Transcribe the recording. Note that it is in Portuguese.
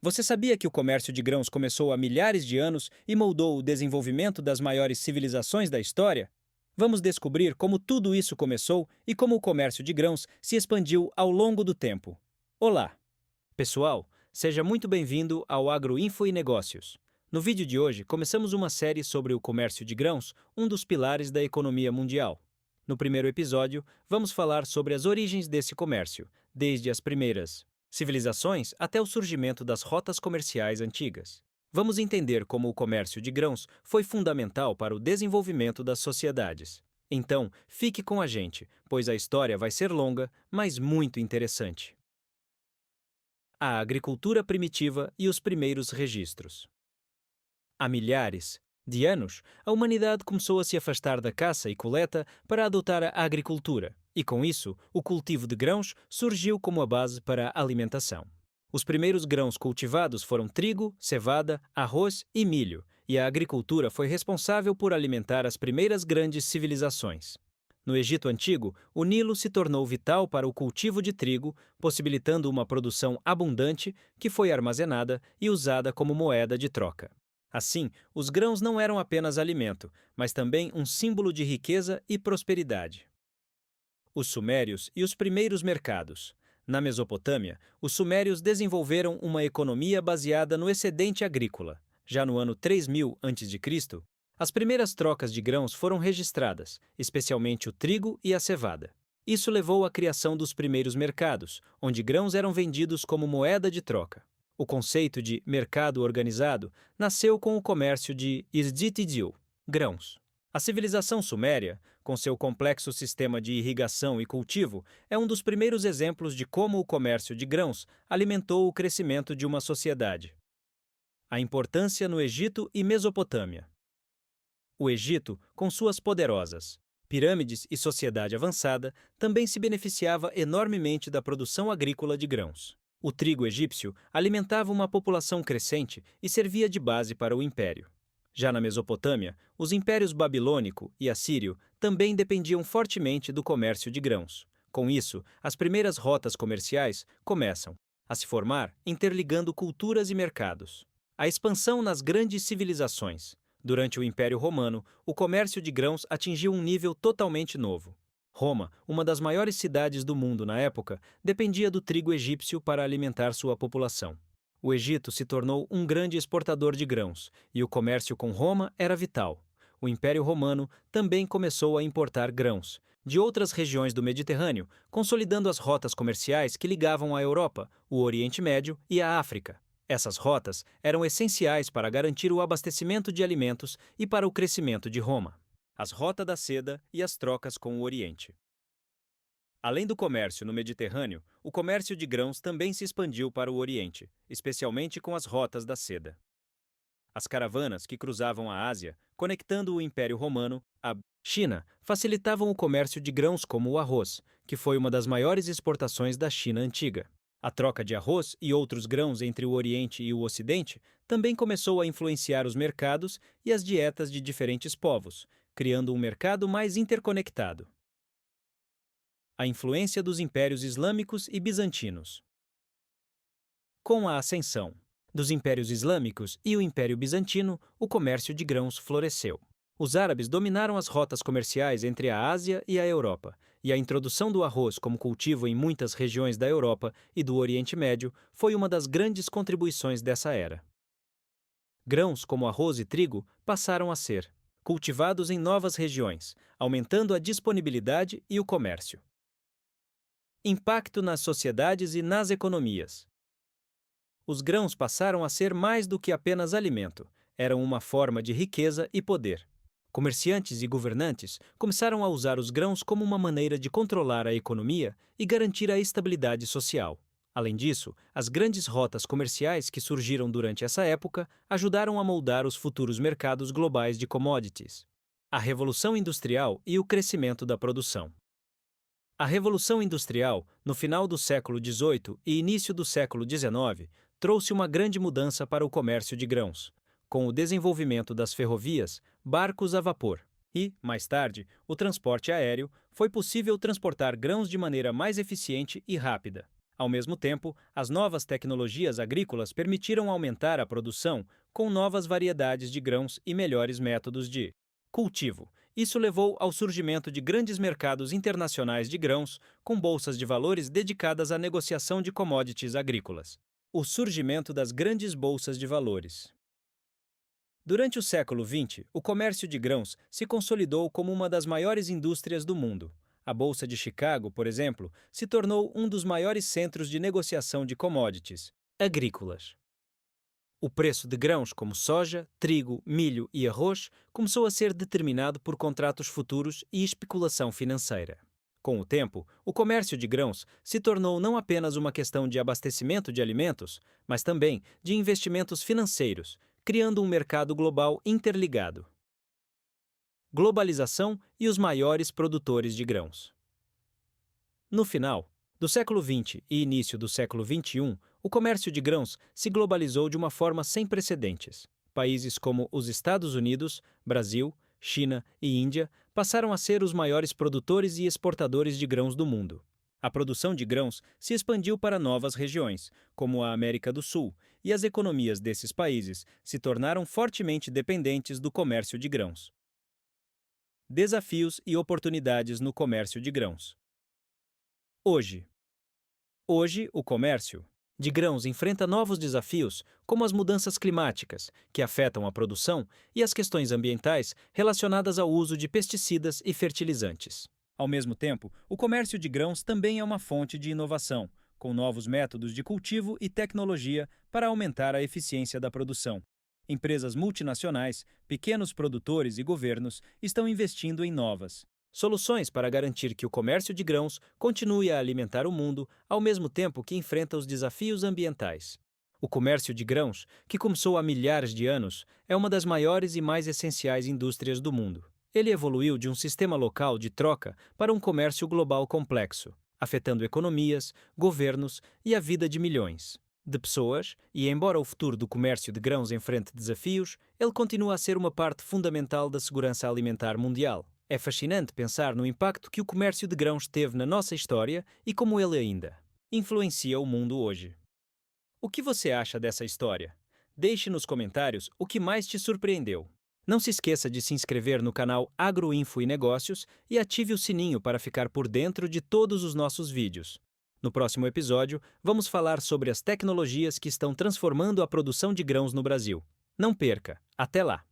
Você sabia que o comércio de grãos começou há milhares de anos e moldou o desenvolvimento das maiores civilizações da história? Vamos descobrir como tudo isso começou e como o comércio de grãos se expandiu ao longo do tempo. Olá, pessoal! Seja muito bem-vindo ao Agroinfo e Negócios. No vídeo de hoje, começamos uma série sobre o comércio de grãos, um dos pilares da economia mundial. No primeiro episódio, vamos falar sobre as origens desse comércio, desde as primeiras civilizações até o surgimento das rotas comerciais antigas. Vamos entender como o comércio de grãos foi fundamental para o desenvolvimento das sociedades. Então, fique com a gente, pois a história vai ser longa, mas muito interessante. A agricultura primitiva e os primeiros registros. Há milhares de anos, a humanidade começou a se afastar da caça e coleta para adotar a agricultura, e com isso, o cultivo de grãos surgiu como a base para a alimentação. Os primeiros grãos cultivados foram trigo, cevada, arroz e milho, e a agricultura foi responsável por alimentar as primeiras grandes civilizações. No Egito Antigo, o Nilo se tornou vital para o cultivo de trigo, possibilitando uma produção abundante que foi armazenada e usada como moeda de troca. Assim, os grãos não eram apenas alimento, mas também um símbolo de riqueza e prosperidade. Os Sumérios e os primeiros mercados. Na Mesopotâmia, os Sumérios desenvolveram uma economia baseada no excedente agrícola. Já no ano 3000 a.C., as primeiras trocas de grãos foram registradas, especialmente o trigo e a cevada. Isso levou à criação dos primeiros mercados, onde grãos eram vendidos como moeda de troca. O conceito de mercado organizado nasceu com o comércio de isditidiu, grãos. A civilização suméria, com seu complexo sistema de irrigação e cultivo, é um dos primeiros exemplos de como o comércio de grãos alimentou o crescimento de uma sociedade. A importância no Egito e Mesopotâmia. O Egito, com suas poderosas pirâmides e sociedade avançada, também se beneficiava enormemente da produção agrícola de grãos. O trigo egípcio alimentava uma população crescente e servia de base para o império. Já na Mesopotâmia, os impérios babilônico e assírio também dependiam fortemente do comércio de grãos. Com isso, as primeiras rotas comerciais começam a se formar, interligando culturas e mercados. A expansão nas grandes civilizações. Durante o Império Romano, o comércio de grãos atingiu um nível totalmente novo. Roma, uma das maiores cidades do mundo na época, dependia do trigo egípcio para alimentar sua população. O Egito se tornou um grande exportador de grãos, e o comércio com Roma era vital. O Império Romano também começou a importar grãos de outras regiões do Mediterrâneo, consolidando as rotas comerciais que ligavam a Europa, o Oriente Médio e a África. Essas rotas eram essenciais para garantir o abastecimento de alimentos e para o crescimento de Roma. As rotas da seda e as trocas com o Oriente. Além do comércio no Mediterrâneo, o comércio de grãos também se expandiu para o Oriente, especialmente com as rotas da seda. As caravanas que cruzavam a Ásia, conectando o Império Romano à China, facilitavam o comércio de grãos como o arroz, que foi uma das maiores exportações da China antiga. A troca de arroz e outros grãos entre o Oriente e o Ocidente também começou a influenciar os mercados e as dietas de diferentes povos, criando um mercado mais interconectado. A influência dos impérios islâmicos e bizantinos. Com a ascensão dos impérios islâmicos e o Império Bizantino, o comércio de grãos floresceu. Os árabes dominaram as rotas comerciais entre a Ásia e a Europa, e a introdução do arroz como cultivo em muitas regiões da Europa e do Oriente Médio foi uma das grandes contribuições dessa era. Grãos como arroz e trigo passaram a ser cultivados em novas regiões, aumentando a disponibilidade e o comércio. Impacto nas sociedades e nas economias. Os grãos passaram a ser mais do que apenas alimento, eram uma forma de riqueza e poder. Comerciantes e governantes começaram a usar os grãos como uma maneira de controlar a economia e garantir a estabilidade social. Além disso, as grandes rotas comerciais que surgiram durante essa época ajudaram a moldar os futuros mercados globais de commodities. A Revolução Industrial e o crescimento da produção. A Revolução Industrial, no final do século XVIII e início do século XIX, trouxe uma grande mudança para o comércio de grãos, com o desenvolvimento das ferrovias, barcos a vapor e, mais tarde, o transporte aéreo, foi possível transportar grãos de maneira mais eficiente e rápida. Ao mesmo tempo, as novas tecnologias agrícolas permitiram aumentar a produção com novas variedades de grãos e melhores métodos de cultivo. Isso levou ao surgimento de grandes mercados internacionais de grãos, com bolsas de valores dedicadas à negociação de commodities agrícolas. O surgimento das grandes bolsas de valores. Durante o século XX, o comércio de grãos se consolidou como uma das maiores indústrias do mundo. A Bolsa de Chicago, por exemplo, se tornou um dos maiores centros de negociação de commodities agrícolas. O preço de grãos como soja, trigo, milho e arroz começou a ser determinado por contratos futuros e especulação financeira. Com o tempo, o comércio de grãos se tornou não apenas uma questão de abastecimento de alimentos, mas também de investimentos financeiros, criando um mercado global interligado. Globalização e os maiores produtores de grãos. No final do século XX e início do século XXI, o comércio de grãos se globalizou de uma forma sem precedentes. Países como os Estados Unidos, Brasil, China e Índia passaram a ser os maiores produtores e exportadores de grãos do mundo. A produção de grãos se expandiu para novas regiões, como a América do Sul, e as economias desses países se tornaram fortemente dependentes do comércio de grãos. Desafios e oportunidades no comércio de grãos. Hoje, o comércio de grãos enfrenta novos desafios, como as mudanças climáticas, que afetam a produção, e as questões ambientais relacionadas ao uso de pesticidas e fertilizantes. Ao mesmo tempo, o comércio de grãos também é uma fonte de inovação, com novos métodos de cultivo e tecnologia para aumentar a eficiência da produção. Empresas multinacionais, pequenos produtores e governos estão investindo em novas soluções para garantir que o comércio de grãos continue a alimentar o mundo ao mesmo tempo que enfrenta os desafios ambientais. O comércio de grãos, que começou há milhares de anos, é uma das maiores e mais essenciais indústrias do mundo. Ele evoluiu de um sistema local de troca para um comércio global complexo, afetando economias, governos e a vida de milhões de pessoas, e embora o futuro do comércio de grãos enfrente desafios, ele continua a ser uma parte fundamental da segurança alimentar mundial. É fascinante pensar no impacto que o comércio de grãos teve na nossa história e como ele ainda influencia o mundo hoje. O que você acha dessa história? Deixe nos comentários o que mais te surpreendeu. Não se esqueça de se inscrever no canal Agroinfo e Negócios e ative o sininho para ficar por dentro de todos os nossos vídeos. No próximo episódio, vamos falar sobre as tecnologias que estão transformando a produção de grãos no Brasil. Não perca! Até lá!